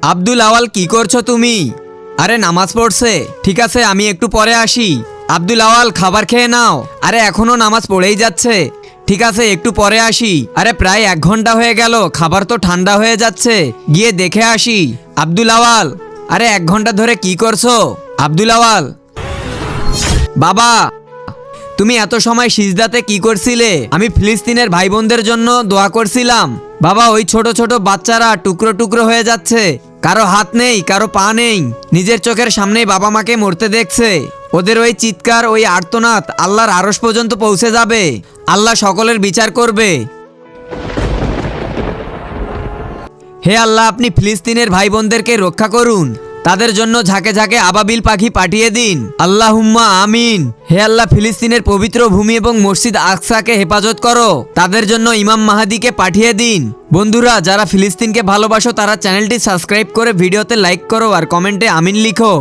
আব্দুল আওয়াল কি করছো তুমি? আরে নামাজ পড়ছে, ঠিক আছে আমি একটু পরে আসি। আব্দুল আওয়াল খাবার খেয়ে নাও। আরে এখনো নামাজ পড়েই যাচ্ছে, ঠিক আছে একটু পরে আসি। আরে প্রায় 1 ঘন্টা হয়ে গেল, খাবার তো ঠান্ডা হয়ে যাচ্ছে, গিয়ে দেখে আসি। আব্দুল আওয়াল, আরে 1 ঘন্টা ধরে কি করছো? আব্দুল আওয়াল, বাবা তুমি এত সময় সিজদাতে কি করছিলে? আমি ফিলিস্তিনের ভাই বোনদের জন্য দোয়া করছিলাম। বাবা ওই ছোট ছোট বাচ্চারা টুকরো টুকরো হয়ে যাচ্ছে, কারো হাত নেই, কারো পা নেই, নিজের চোখের সামনেই বাবা মাকে মরতে দেখছে। ওদের ওই চিৎকার, ওই আর্তনাদ আল্লাহর আরশ পর্যন্ত পৌঁছে যাবে। আল্লাহ সকলের বিচার করবে। হে আল্লাহ, আপনি ফিলিস্তিনের ভাই বোনদেরকে রক্ষা করুন, তাদের জন্য ঝাঁকে ঝাঁকে আবাবিল পাখি পাঠিয়ে দিন। আল্লাহুম্মা আমিন। হে আল্লাহ, ফিলিস্তিনের পবিত্র ভূমি এবং মসজিদ আকসাকে হেফাজত করো, তাদের জন্য ইমাম মাহাদিকে পাঠিয়ে দিন। বন্ধুরা, যারা ফিলিস্তিনকে ভালোবাসো তারা চ্যানেলটি সাবস্ক্রাইব করে ভিডিওতে লাইক করো আর কমেন্টে আমিন লিখো।